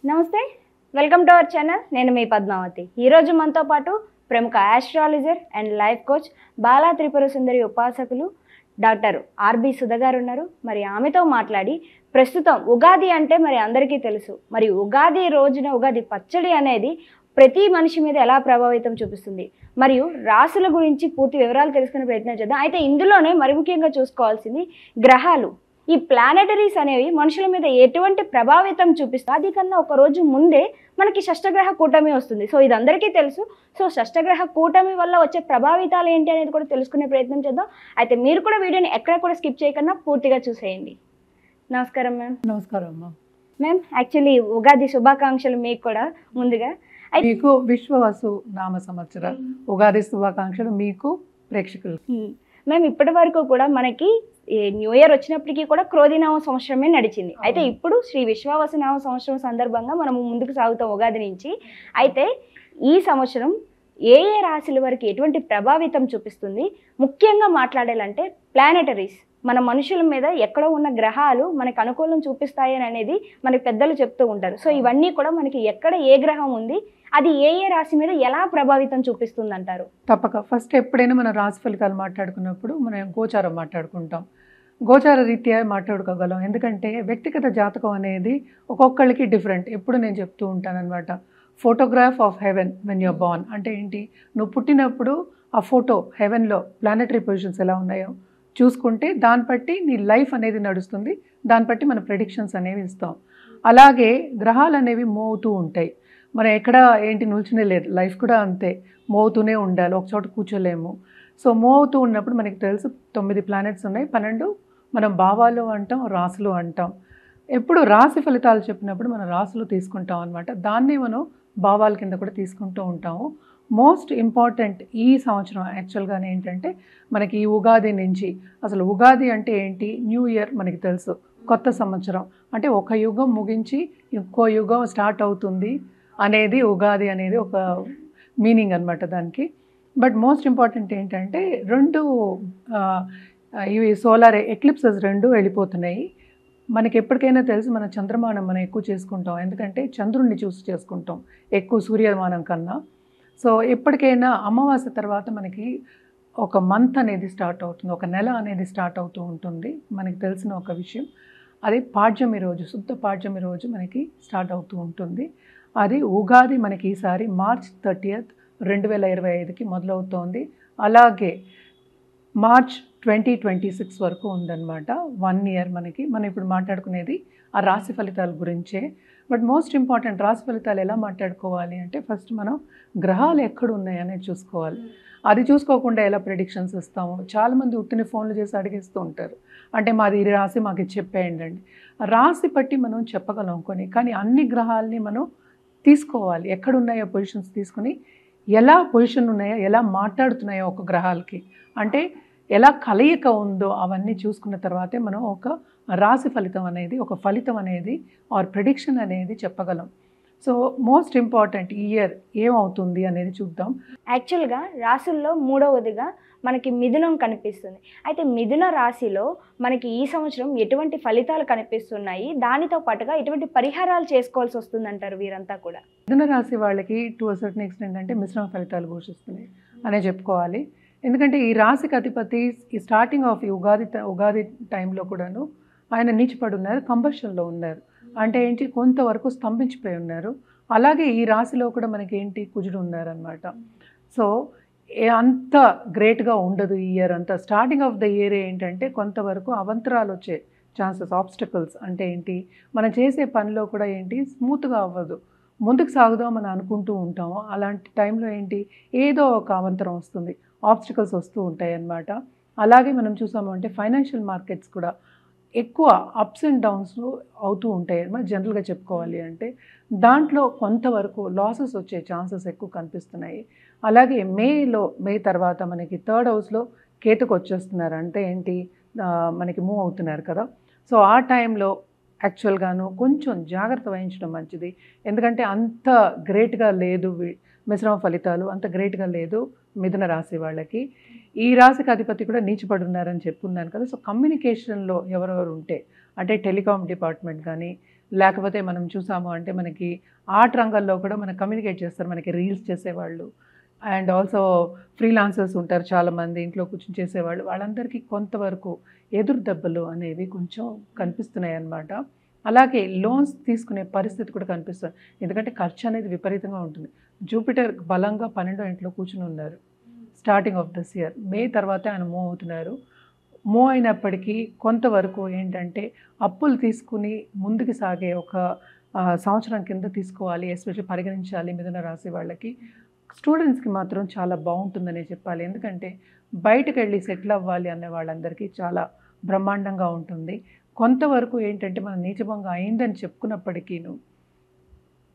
నమస్తే, welcome to our channel. నేను మీ పద్మావతి. ఈరోజు మనతో పాటు ప్రముఖ astrologer and life coach Bala Tripura Sundari ఉపాసకులు డాక్టర్ ఆర్బి సుధ గారు ఉన్నారు. మరి ఆమెతో మాట్లాడి ప్రస్తుతం ఉగాది అంటే మరి అందరికీ తెలుసు. మరి ఉగాది రోజున ఉగాది పచ్చడి అనేది ప్రతి మనిషి మీద ఎలా ప్రభావితం చూపిస్తుంది, మరియు రాశుల గురించి పూర్తి వివరాలు తెలుసుకునే ప్రయత్నం చేద్దాం. అయితే ఇందులోనే మరి ముఖ్యంగా చూసుకోవాల్సింది గ్రహాలు. ఈ ప్లానెటరీస్ అనేవి మనుషుల మీద ఎటువంటి ప్రభావితం చూపిస్తాయి. అది కన్నా ఒక రోజు ముందే మనకి షష్టగ్రహ కూటమి వస్తుంది. సో ఇది అందరికీ తెలుసు. సో షష్టగ్రహ కూటమి వల్ల వచ్చే ప్రభావితాలు ఏంటి అనేది కూడా తెలుసుకునే ప్రయత్నం చేద్దాం. అయితే మీరు కూడా వీడియోని ఎక్కడ కూడా స్కిప్ చేయకుండా పూర్తిగా చూసేయండి. నమస్కారం మ్యామ్. నమస్కారం అమ్మా. మ్యామ్, యాక్చువల్లీ ఉగాది శుభాకాంక్షలు మీకు కూడా ముందుగా. మీకు విశ్వవసు నామ సంవత్సర ఉగాది శుభాకాంక్షలు మీకు ప్రేక్షకులు. మ్యామ్, ఇప్పటి వరకు కూడా మనకి న్యూ ఇయర్ వచ్చినప్పటికీ కూడా క్రోధినామ సంవత్సరమే నడిచింది. అయితే ఇప్పుడు శ్రీ విశ్వావసునామ సంవత్సరం సందర్భంగా మనము ముందుకు సాగుతాం ఉగాది నుంచి. అయితే ఈ సంవత్సరం ఏ ఏ రాశుల వరకు ఎటువంటి ప్రభావితం చూపిస్తుంది, ముఖ్యంగా మాట్లాడాలంటే ప్లానెటరీస్ మన మనుషుల మీద ఎక్కడో ఉన్న గ్రహాలు మనకు అనుకూలం చూపిస్తాయని అనేది మనకి పెద్దలు చెప్తూ ఉంటారు. సో ఇవన్నీ కూడా మనకి ఎక్కడ ఏ గ్రహం ఉంది, అది ఏ ఏ రాశి మీద ఎలా ప్రభావితం చూపిస్తుంది అంటారు? తప్పక ఫస్ట్ ఎప్పుడైనా మన రాశి ఫలితాలు మాట్లాడుకున్నప్పుడు మనం గోచారం మాట్లాడుకుంటాం. గోచార రీత్యా మాట్లాడుకోగలం. ఎందుకంటే వ్యక్తిగత జాతకం అనేది ఒక్కొక్కళ్ళకి డిఫరెంట్. ఎప్పుడు నేను చెప్తూ ఉంటాను అనమాట, photograph of heaven when your born. అంటే ఏంటి, నువ్వు పుట్టినప్పుడు ఆ ఫోటో హెవెన్లో ప్లానెటరీ పొజిషన్స్ ఎలా ఉన్నాయో చూసుకుంటే దాన్ని బట్టి నీ లైఫ్ అనేది నడుస్తుంది. దాన్ని బట్టి మన ప్రెడిక్షన్స్ అనేవి ఇస్తాం. అలాగే గ్రహాలు అనేవి మోగుతూ ఉంటాయి. మనం ఎక్కడ ఏంటి నిల్చునే లేదు, లైఫ్ కూడా అంతే, మోగుతూనే ఉండాలి, ఒక చోట కూర్చోలేము. సో మోగుతూ ఉన్నప్పుడు మనకి తెలుసు 9 ప్లానెట్స్ ఉన్నాయి, 12 మనం భావాలు అంటాం, రాశులు అంటాం. ఎప్పుడు రాశి ఫలితాలు చెప్పినప్పుడు మనం రాశులు తీసుకుంటాం అనమాట. దాన్ని మనం భావాల కింద కూడా తీసుకుంటూ ఉంటాము. మోస్ట్ ఇంపార్టెంట్ ఈ సంవత్సరం యాక్చువల్గానే ఏంటంటే మనకి ఈ ఉగాది నుంచి, అసలు ఉగాది అంటే ఏంటి, న్యూ ఇయర్ మనకి తెలుసు, కొత్త సంవత్సరం అంటే ఒక యుగం ముగించి ఇంకో యుగం స్టార్ట్ అవుతుంది అనేది ఉగాది అనేది ఒక మీనింగ్ అనమాట దానికి. బట్ మోస్ట్ ఇంపార్టెంట్ ఏంటంటే ఇవి సోలార్ ఎక్లిప్సెస్ 2 వెళ్ళిపోతున్నాయి. మనకి ఎప్పటికైనా తెలుసు మన చంద్రమానం మనం ఎక్కువ చేసుకుంటాం, ఎందుకంటే చంద్రుడిని చూసి చేసుకుంటాం ఎక్కువ సూర్యమానం కన్నా. సో ఎప్పటికైనా అమావాస్య తర్వాత మనకి ఒక మంత్ అనేది స్టార్ట్ అవుతుంది, ఒక నెల అనేది స్టార్ట్ అవుతూ ఉంటుంది. మనకి తెలిసిన ఒక విషయం, అది పాడ్యమి రోజు, శుద్ధ పాడ్యమి రోజు మనకి స్టార్ట్ అవుతూ ఉంటుంది. అది ఉగాది మనకి ఈసారి మార్చ్ 30, 2025కి మొదలవుతోంది. అలాగే మార్చ్ 2026 వరకు ఉందన్నమాట, 1 ఇయర్ మనకి. మనం ఇప్పుడు మాట్లాడుకునేది ఆ రాశి ఫలితాల గురించే. బట్ మోస్ట్ ఇంపార్టెంట్, రాశి ఫలితాలు ఎలా మాట్లాడుకోవాలి అంటే ఫస్ట్ మనం గ్రహాలు ఎక్కడ ఉన్నాయనేది చూసుకోవాలి. అది చూసుకోకుండా ఎలా ప్రెడిక్షన్స్ ఇస్తాము. చాలామంది ఉత్తిని ఫోన్లు చేసి అడిగేస్తూ ఉంటారు, అంటే మాది ఈ రాశి మాకు ఇది చెప్పేయండి అండి. రాశి బట్టి మనం చెప్పగలం కొన్ని, కానీ అన్ని గ్రహాలని మనం తీసుకోవాలి, ఎక్కడున్నాయో పొజిషన్స్ తీసుకుని ఎలా పొజిషన్ ఉన్నాయో, ఎలా మాట్లాడుతున్నాయో ఒక గ్రహాలకి, అంటే ఎలా కలయిక ఉందో అవన్నీ చూసుకున్న తర్వాతే మనం ఒక రాశి ఫలితం అనేది, ఒక ఫలితం అనేది ఆర్ ప్రెడిక్షన్ అనేది చెప్పగలం. సో మోస్ట్ ఇంపార్టెంట్ ఈ ఇయర్ ఏమవుతుంది అనేది చూద్దాం. యాక్చువల్గా రాశుల్లో 3వదిగా మనకి మిథునం కనిపిస్తుంది. అయితే మిథున రాశిలో మనకి ఈ సంవత్సరం ఎటువంటి ఫలితాలు కనిపిస్తున్నాయి, దానితో పాటుగా ఎటువంటి పరిహారాలు చేసుకోవాల్సి వస్తుంది అంటారు వీరంతా కూడా? మిథున రాశి వాళ్ళకి టు అ సర్టన్ ఎక్స్టెంట్ అంటే మిశ్రమ ఫలితాలు ఘోషిస్తున్నాయి అనే చెప్పుకోవాలి. ఎందుకంటే ఈ రాశికి అధిపతి ఈ స్టార్టింగ్ ఆఫ్ ఈ ఉగాది టైంలో కూడాను ఆయన నీచిపడి ఉన్నారు, కంబషన్లో ఉన్నారు. అంటే ఏంటి, కొంతవరకు స్తంభించిపోయి ఉన్నారు. అలాగే ఈ రాశిలో కూడా మనకి ఏంటి, కుజుడు ఉన్నారనమాట. సో అంత గ్రేట్గా ఉండదు ఈ ఇయర్ అంతా. స్టార్టింగ్ ఆఫ్ ద ఇయర్ ఏంటంటే కొంతవరకు అవంతరాలు వచ్చే ఛాన్సెస్, ఆబ్స్టకల్స్. అంటే ఏంటి, మనం చేసే పనిలో కూడా ఏంటి స్మూత్గా అవ్వదు, ముందుకు సాగుదాం అని అనుకుంటూ ఉంటాము. అలాంటి టైంలో ఏంటి, ఏదో ఒక అవంతరం వస్తుంది, ఆబ్స్టకల్స్ వస్తూ ఉంటాయి అన్నమాట. అలాగే మనం చూసాము అంటే ఫైనాన్షియల్ మార్కెట్స్ కూడా ఎక్కువ అప్స్ అండ్ డౌన్స్ అవుతూ ఉంటాయి అన్నమాట. జనరల్గా చెప్పుకోవాలి అంటే దాంట్లో కొంతవరకు లాసెస్ వచ్చే ఛాన్సెస్ ఎక్కువ కనిపిస్తున్నాయి. అలాగే మే తర్వాత మనకి 3rd హౌస్లో కేతుకు వచ్చేస్తున్నారు. అంటే ఏంటి, మనకి మూవ్ అవుతున్నారు కదా. సో ఆ టైంలో యాక్చువల్గాను కొంచెం జాగ్రత్త వహించడం మంచిది. ఎందుకంటే అంత గ్రేట్గా లేదు మిశ్రమ ఫలితాలు, అంత గ్రేట్గా లేదు మిథున రాశి వాళ్ళకి. ఈ రాశికి అధిపతి కూడా నీచిపడి ఉన్నారని చెప్పుకున్నాను కదా. సో కమ్యూనికేషన్లో ఎవరెవరు ఉంటే, అంటే టెలికాం డిపార్ట్మెంట్ కానీ లేకపోతే మనం చూసాము అంటే మనకి ఆర్ట్ రంగంలో కూడా మనం కమ్యూనికేట్ చేస్తారు, మనకి రీల్స్ చేసేవాళ్ళు అండ్ ఆల్సో ఫ్రీలాన్సర్స్ ఉంటారు చాలామంది, ఇంట్లో కూర్చొని చేసేవాళ్ళు. వాళ్ళందరికీ కొంతవరకు ఎదురు దెబ్బలు అనేవి కొంచెం కనిపిస్తున్నాయి అన్నమాట. అలాగే లోన్స్ తీసుకునే పరిస్థితి కూడా కనిపిస్తుంది, ఎందుకంటే ఖర్చు అనేది విపరీతంగా ఉంటుంది. జూపిటర్ బలంగా 12వ ఇంట్లో కూర్చుని ఉన్నారు స్టార్టింగ్ ఆఫ్ దిస్ ఇయర్. మే తర్వాత ఆయన మూవ్ అవుతున్నారు. మూవ్ అయినప్పటికీ కొంతవరకు ఏంటంటే అప్పులు తీసుకుని ముందుకు సాగే ఒక సంవత్సరం కింద తీసుకోవాలి, ఎస్పెషల్లీ పరిగణించాలి మిథున రాశి వాళ్ళకి. స్టూడెంట్స్కి మాత్రం చాలా బాగుంటుందనే చెప్పాలి, ఎందుకంటే బయటకు వెళ్ళి సెటిల్ అవ్వాలి అనే వాళ్ళందరికీ చాలా బ్రహ్మాండంగా ఉంటుంది. కొంతవరకు ఏంటంటే మన నీచభంగం అయిందని చెప్పుకున్నప్పటికీను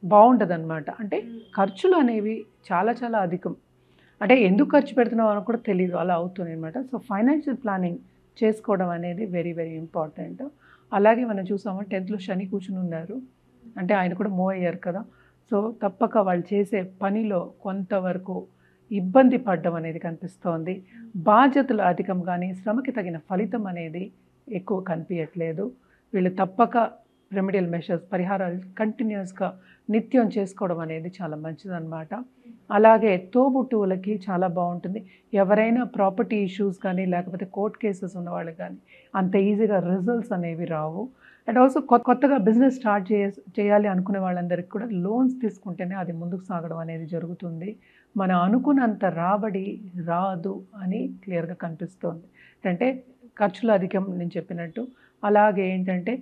బాగుంటుంది. అంటే ఖర్చులు అనేవి చాలా చాలా అధికం, అంటే ఎందుకు ఖర్చు పెడుతున్నాం అని కూడా తెలియదు, అలా అవుతుంది అనమాట. సో ఫైనాన్షియల్ ప్లానింగ్ చేసుకోవడం అనేది వెరీ వెరీ ఇంపార్టెంట్. అలాగే మనం చూసాము 10th శని కూర్చుని ఉన్నారు, అంటే ఆయన కూడా మూవ్ అయ్యారు కదా. సో తప్పక వాళ్ళు చేసే పనిలో కొంతవరకు ఇబ్బంది పడడం అనేది కనిపిస్తోంది. బాధ్యతలు అధికం కానీ శ్రమకి తగిన ఫలితం అనేది ఎక్కువ కనిపించట్లేదు. వీళ్ళు తప్పక రెమెడియల్ మెషర్స్, పరిహారాలు కంటిన్యూస్గా నిత్యం చేసుకోవడం అనేది చాలా మంచిదన్నమాట. అలాగే తోబుట్టువులకి చాలా బాగుంటుంది. ఎవరైనా ప్రాపర్టీ ఇష్యూస్ కానీ లేకపోతే కోర్ట్ కేసెస్ ఉన్న వాళ్ళకి కానీ అంత ఈజీగా రిజల్ట్స్ అనేవి రావు. అండ్ ఆల్సో కొత్తగా బిజినెస్ స్టార్ట్ చేయాలి అనుకునే వాళ్ళందరికీ కూడా లోన్స్ తీసుకుంటేనే అది ముందుకు సాగడం అనేది జరుగుతుంది. మనం అనుకున్నంత రాబడి రాదు అని క్లియర్గా కనిపిస్తోంది. అంటే ఖర్చులు అధికం నేను చెప్పినట్టు. అలాగే ఏంటంటే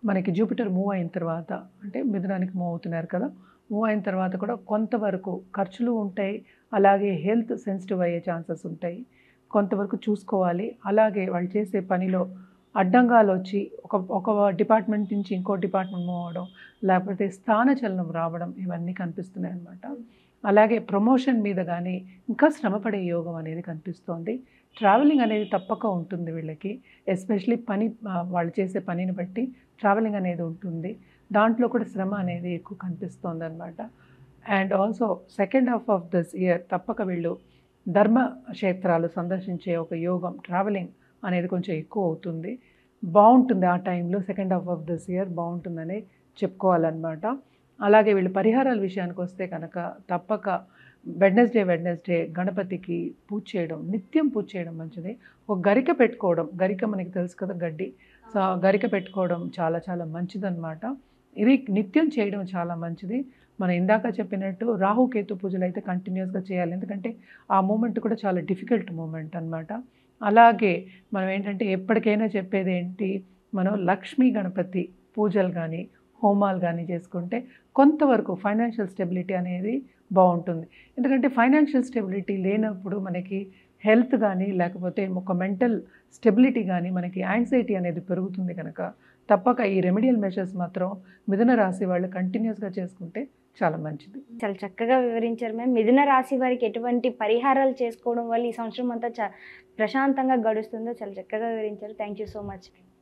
మనకి జూపిటర్ మూవ్ అయిన తర్వాత, అంటే మిథునానికి మూవ్ అవుతున్నారు కదా, మూవ్ అయిన తర్వాత కూడా కొంతవరకు ఖర్చులు ఉంటాయి. అలాగే హెల్త్ సెన్సిటివ్ అయ్యే ఛాన్సెస్ ఉంటాయి, కొంతవరకు చూసుకోవాలి. అలాగే వాళ్ళు చేసే పనిలో అడ్డంగాలు వచ్చి ఒక డిపార్ట్మెంట్ నుంచి ఇంకో డిపార్ట్మెంట్ మూవ్ అవ్వడం, లేకపోతే స్థానచలనం రావడం, ఇవన్నీ కనిపిస్తున్నాయి అన్నమాట. అలాగే ప్రమోషన్ మీద కానీ ఇంకా శ్రమపడే యోగం అనేది కనిపిస్తోంది. ట్రావెలింగ్ అనేది తప్పక ఉంటుంది వీళ్ళకి, ఎస్పెషలీ వాళ్ళు చేసే పనిని బట్టి ట్రావెలింగ్ అనేది ఉంటుంది. దాంట్లో కూడా శ్రమ అనేది ఎక్కువ కనిపిస్తోంది అనమాట. And also second half of this year తప్పక వీళ్ళు ధర్మక్షేత్రాలు సందర్శించే ఒక యోగం, ట్రావెలింగ్ అనేది కొంచెం ఎక్కువ అవుతుంది. బాగుంటుంది ఆ టైంలో, second half of this year బాగుంటుందని చెప్పుకోవాలన్నమాట. అలాగే వీళ్ళు పరిహారాల విషయానికి వస్తే కనుక తప్పక వెడ్నెస్డే గణపతికి పూజ చేయడం, నిత్యం పూజ చేయడం మంచిది. ఒక గరిక పెట్టుకోవడం, గరిక మనకి తెలుసు కదా గడ్డి, సో గరిక పెట్టుకోవడం చాలా చాలా మంచిదన్నమాట. ఇది నిత్యం చేయడం చాలా మంచిది. మనం ఇందాక చెప్పినట్టు రాహుకేతు పూజలు అయితే కంటిన్యూస్గా చేయాలి, ఎందుకంటే ఆ మూమెంట్ కూడా చాలా డిఫికల్ట్ మూమెంట్ అన్నమాట. అలాగే మనం ఏంటంటే ఎప్పటికైనా చెప్పేది ఏంటి, మనం లక్ష్మీ గణపతి పూజలు కానీ హోమాలు కానీ చేసుకుంటే కొంతవరకు ఫైనాన్షియల్ స్టెబిలిటీ అనేది బాగుంటుంది. ఎందుకంటే ఫైనాన్షియల్ స్టెబిలిటీ లేనప్పుడు మనకి హెల్త్ కానీ లేకపోతే ఒక మెంటల్ స్టెబిలిటీ కానీ మనకి యాంగ్జైటీ అనేది పెరుగుతుంది. కనుక తప్పక ఈ రెమెడియల్ మెషర్స్ మాత్రం మిథున రాశి వాళ్ళు కంటిన్యూస్గా చేసుకుంటే చాలా మంచిది. చాలా చక్కగా వివరించారు మ్యామ్. మిథున రాశి వారికి ఎటువంటి పరిహారాలు చేసుకోవడం వల్ల ఈ సంవత్సరం అంతా ప్రశాంతంగా గడుస్తుందో చాలా చక్కగా వివరించారు. Thank you so much.